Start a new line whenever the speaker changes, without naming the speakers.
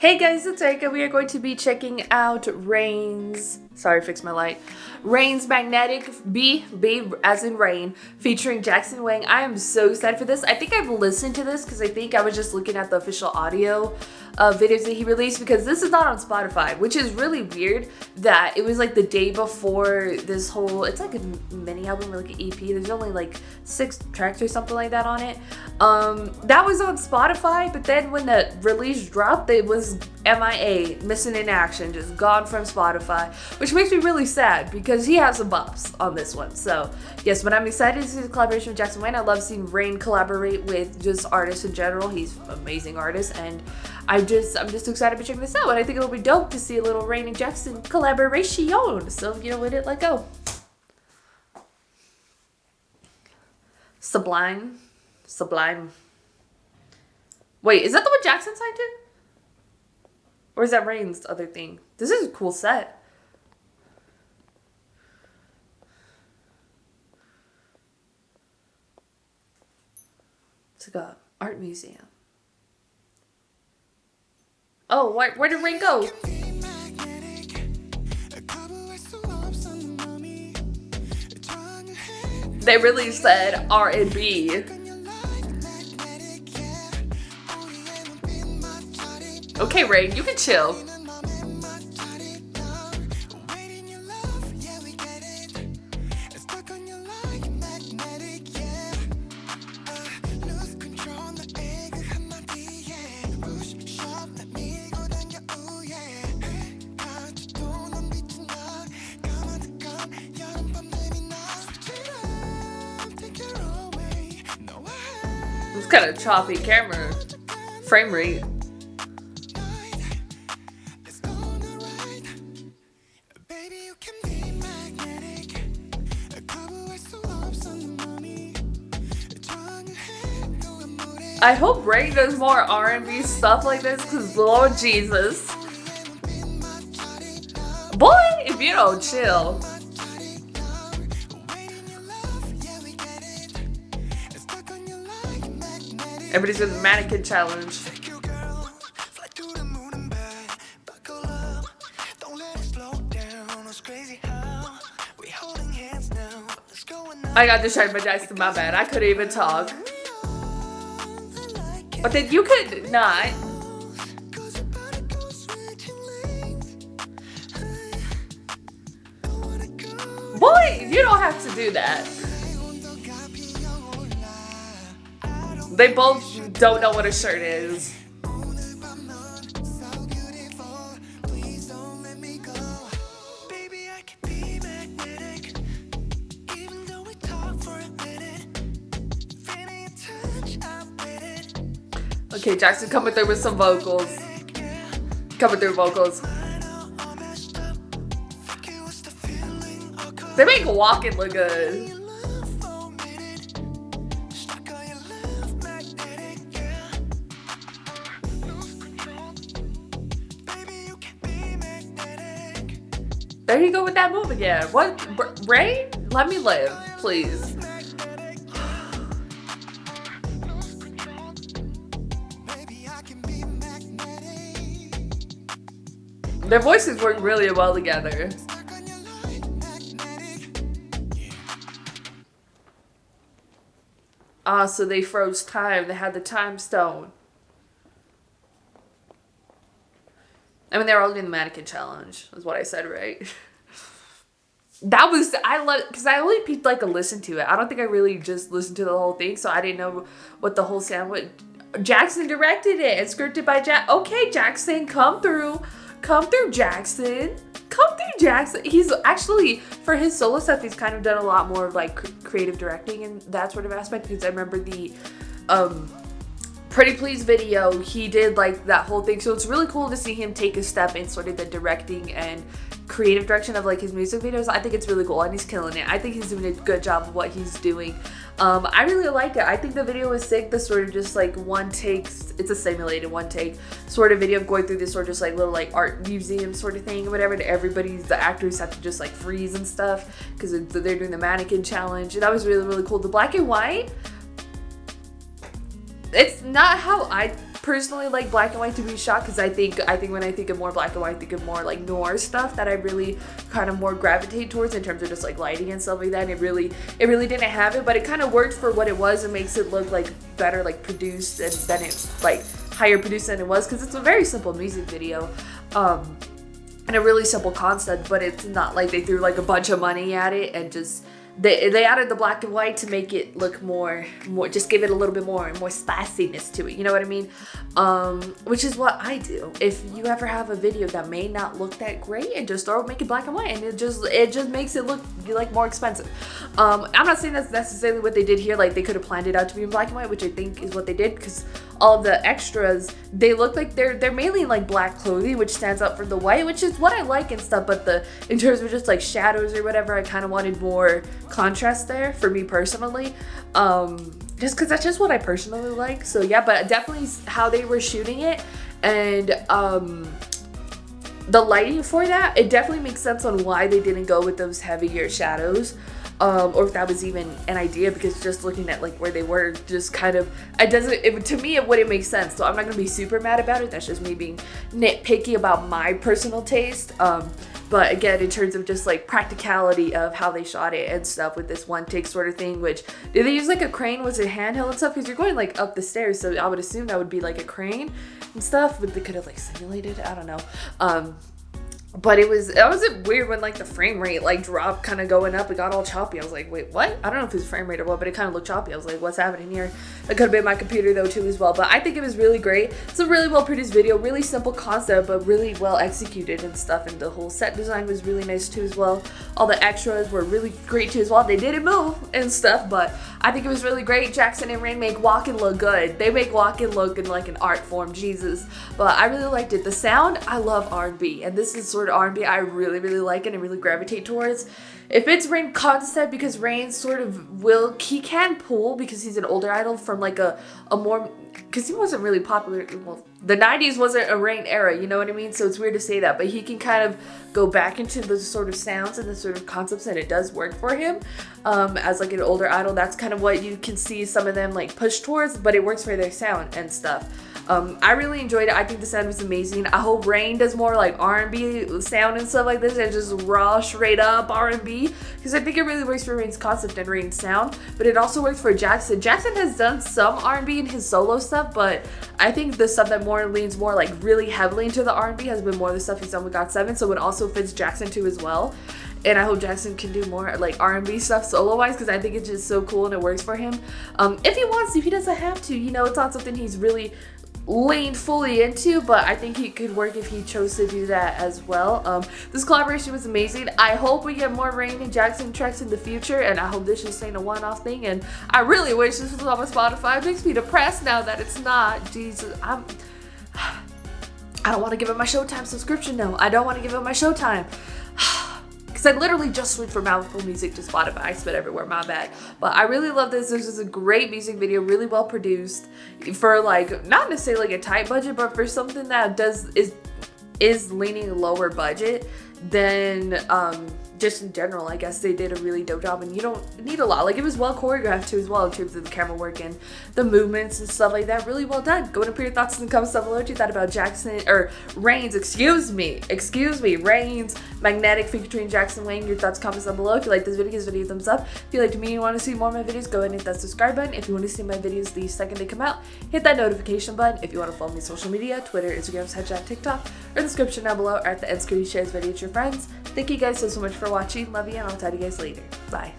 Hey guys, it's Erika. We are going to be checking out Rain's, fix my light. Rain's Magnetic B as in rain, featuring Justine Wang. I am so excited for this. I think I've listened to this because I think I was just looking at the official audio videos that he released, because this is not on Spotify, which is really weird that it was like the day before this whole, it's like a mini album or like an EP. There's only like 6 tracks or something like that on it. That was on Spotify, but then when the release dropped, it was MIA, missing in action, just gone from Spotify, which makes me really sad because he has some bops on this one. So yes, but I'm excited to see the collaboration with Justine Wang. I love seeing Rain collaborate with just artists in general. He's an amazing artist, and I'm just excited to check this out. And I think it'll be dope to see a little Rain and Justine collaboration. So with it, let go. Sublime. Wait, is that the one Jackson signed to? Or is that Rain's other thing? This is a cool set. It's like a art museum. Oh, where did Rain go? They really said R&B. Okay, Rain, you can chill. It's kind of choppy camera frame rate. I hope Rain does more R&B stuff like this, because Lord Jesus. Boy, if you don't chill. Everybody's doing the mannequin challenge. I got distracted by Justine, my bad. I couldn't even talk. But then you could not. Boy, you don't have to do that. They both don't know what a shirt is. Okay, Jackson coming through with some vocals. They make walking look good. There you go with that move again. What? Rain? Let me live, please. Their voices work really well together. Ah, so they froze time. They had the time stone. I mean, they were all doing the mannequin challenge, is what I said, right? That was, I love, because I only peeped like a listen to it. I don't think I really just listened to the whole thing, so I didn't know what the whole sound was. Jackson directed it and scripted by Okay, Jackson, come through. Come through, Jackson. He's actually, for his solo stuff, he's kind of done a lot more of like creative directing and that sort of aspect, because I remember the Pretty Please video, he did like that whole thing. So it's really cool to see him take a step in sort of the directing and creative direction of like his music videos. I think it's really cool, and he's killing it. I think he's doing a good job of what he's doing. I really like it. I think the video was sick. The sort of just like one take, it's a simulated one take sort of video of going through this sort of just like little like art museum sort of thing or whatever, and the actors have to just like freeze and stuff because they're doing the mannequin challenge, and that was really, really cool. The black and white, it's not how I personally like black and white to be shot, because I think when I think of more black and white, I think of more like noir stuff that I really kind of more gravitate towards in terms of just like lighting and stuff like that. And it really didn't have it, but it kind of worked for what it was and makes it look like better, like produced, and then it's like higher produced than it was, because it's a very simple music video. And a really simple concept, but it's not like they threw like a bunch of money at it and just they added the black and white to make it look more just give it a little bit more spiciness to it, you know what I mean? Which is what I do. If you ever have a video that may not look that great, and just make it black and white, and it just makes it look like more expensive. I'm not saying that's necessarily what they did here. Like, they could have planned it out to be in black and white, which I think is what they did, because all of the extras, they look like they're mainly like black clothing, which stands out from the white, which is what I like and stuff. But in terms of just like shadows or whatever, I kind of wanted more contrast there for me personally, just because that's just what I personally like. So yeah, but definitely how they were shooting it, and the lighting for that, it definitely makes sense on why they didn't go with those heavier shadows. Or if that was even an idea, because just looking at like where they were, just kind of, to me it wouldn't make sense. So I'm not gonna be super mad about it. That's just me being nitpicky about my personal taste. But again, in terms of just like practicality of how they shot it and stuff with this one take sort of thing, which, did they use like a crane? Was it handheld and stuff? Because you're going like up the stairs, so I would assume that would be like a crane and stuff, but they could have like simulated, I don't know. But it was weird when like the frame rate like dropped, kind of going up. It got all choppy. I was like, wait, what? I don't know if it was frame rate or what, but it kind of looked choppy. I was like, what's happening here? It could have been my computer though too as well. But I think it was really great. It's a really well produced video, really simple concept, but really well executed and stuff. And the whole set design was really nice too as well. All the extras were really great too as well. They didn't move and stuff, but I think it was really great. Jackson and Rain make walking look good. They make walking look in like an art form, Jesus. But I really liked it. The sound, I love R&B, and this is sort of R&B I really like it and really gravitate towards. If it's Rain concept, because Rain sort of he can pull, because he's an older idol, from like a more, because he wasn't really popular, well, the 90s wasn't a Rain era, you know what I mean? So it's weird to say that, but he can kind of go back into the sort of sounds and the sort of concepts, and it does work for him as like an older idol. That's kind of what you can see some of them like push towards, but it works for their sound and stuff. I really enjoyed it. I think the sound was amazing. I hope Rain does more like R&B sound and stuff like this, and just raw, straight up R&B, because I think it really works for Rain's concept and Rain's sound, but it also works for Jackson. Jackson has done some R&B in his solo stuff, but I think the stuff that leans more like really heavily into the R&B has been more the stuff he's done with GOT7, so it also fits Jackson too as well. And I hope Jackson can do more like R&B stuff solo wise, because I think it's just so cool and it works for him. If he wants to, he doesn't have to, you know, it's not something he's really leaned fully into, but I think he could work if he chose to do that as well. This collaboration was amazing. I hope we get more Rain and Jackson tracks in the future, and I hope this just ain't a one-off thing, and I really wish this was on my Spotify. It makes me depressed now that it's not. Jesus, I don't want to give up my Showtime subscription now. I don't want to give up my Showtime. I literally just switched from Apple Music to Spotify. I spit everywhere, my bad. But I really love this. This is a great music video, really well produced for like, not necessarily like a tight budget, but for something that is leaning lower budget than just in general. I guess they did a really dope job, and you don't need a lot. Like, it was well choreographed too as well in terms of the camera work and the movements and stuff like that. Really well done. Go and put your thoughts in the comments down below. What you thought about Rain's, excuse me, Rain's Magnetic featuring Jackson Wang. Your thoughts, comments down below. If you like this video, give this video a thumbs up. If you liked me and want to see more of my videos, go ahead and hit that subscribe button. If you want to see my videos the second they come out, hit that notification button. If you want to follow me on social media, Twitter, Instagram, Snapchat, TikTok, or in the description down below, or at the end screen, share this video with your friends. Thank you guys so much for watching. Love you, and I'll talk to you guys later. Bye.